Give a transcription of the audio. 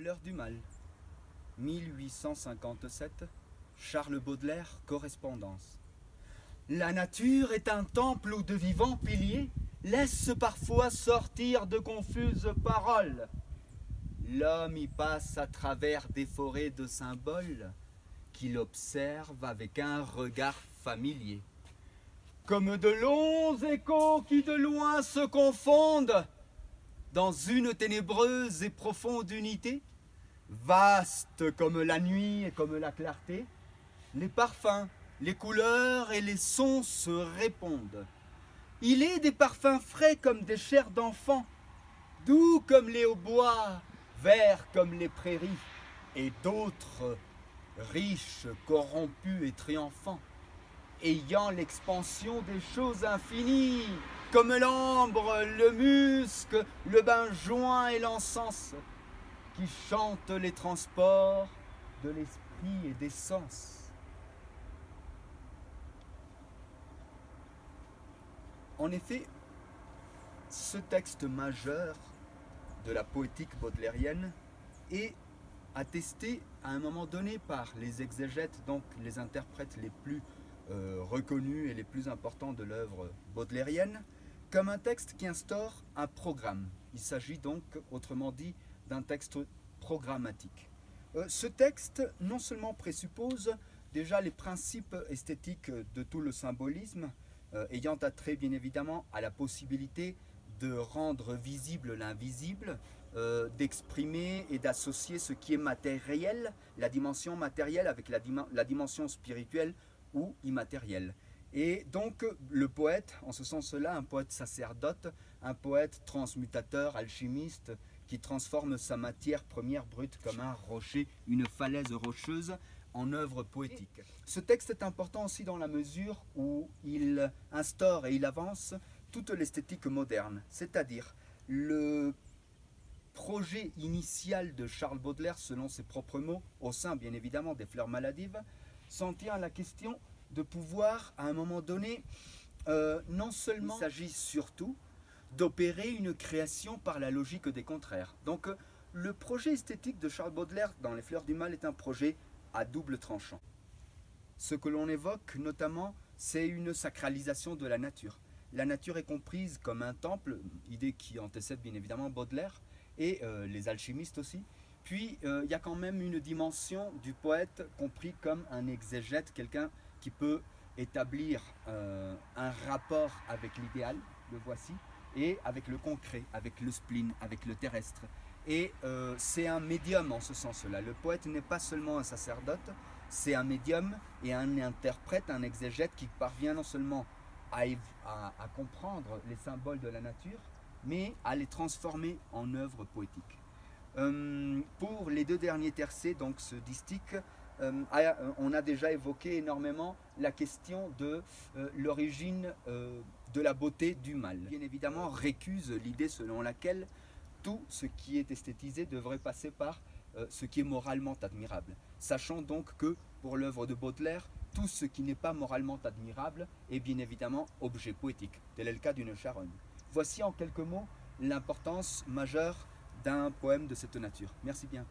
fleurs du mal. 1857, Charles Baudelaire, correspondance. La nature est un temple où de vivants piliers laissent parfois sortir de confuses paroles. L'homme y passe à travers des forêts de symboles qu'il observe avec un regard familier. Comme de longs échos qui de loin se confondent dans une ténébreuse et profonde unité, vaste comme la nuit et comme la clarté, les parfums, les couleurs et les sons se répondent. Il est des parfums frais comme des chairs d'enfants, doux comme les hautbois, verts comme les prairies, et d'autres riches, corrompus et triomphants, ayant l'expansion des choses infinies, comme l'ambre, le musc, le benjoin et l'encens, qui chantent les transports de l'esprit et des sens. En effet, ce texte majeur de la poétique baudelairienne est attesté à un moment donné par les exégètes, donc les interprètes les plus reconnus et les plus importants de l'œuvre baudelairienne, comme un texte qui instaure un programme. Il s'agit donc, autrement dit, d'un texte programmatique. Ce texte non seulement présuppose déjà les principes esthétiques de tout le symbolisme, ayant attrait bien évidemment à la possibilité de rendre visible l'invisible, d'exprimer et d'associer ce qui est matériel, la dimension matérielle avec la dimension spirituelle ou immatérielle. Et donc le poète, en ce sens-là, un poète sacerdote, un poète transmutateur, alchimiste, qui transforme sa matière première brute comme un rocher, une falaise rocheuse, en œuvre poétique. Ce texte est important aussi dans la mesure où il instaure et il avance toute l'esthétique moderne, c'est-à-dire le projet initial de Charles Baudelaire, selon ses propres mots, au sein bien évidemment des Fleurs maladives, s'en tient à la question de pouvoir, à un moment donné, non seulement, il s'agit surtout d'opérer une création par la logique des contraires. Donc le projet esthétique de Charles Baudelaire dans Les Fleurs du mal est un projet à double tranchant. Ce que l'on évoque notamment, c'est une sacralisation de la nature. La nature est comprise comme un temple, idée qui antécède bien évidemment Baudelaire et les alchimistes aussi. Puis il y a quand même une dimension du poète compris comme un exégète, quelqu'un qui peut établir un rapport avec l'idéal, le voici, et avec le concret, avec le spleen, avec le terrestre. Et c'est un médium en ce sens-là. Le poète n'est pas seulement un sacerdote, c'est un médium et un interprète, un exégète qui parvient non seulement à comprendre les symboles de la nature, mais à les transformer en œuvres poétiques. Pour les deux derniers tercets, donc ce distique, on a déjà évoqué énormément la question de l'origine de la beauté du mal. Bien évidemment, récuse l'idée selon laquelle tout ce qui est esthétisé devrait passer par ce qui est moralement admirable. Sachant donc que pour l'œuvre de Baudelaire, tout ce qui n'est pas moralement admirable est bien évidemment objet poétique. Tel est le cas d'une charogne. Voici en quelques mots l'importance majeure d'un poème de cette nature. Merci bien.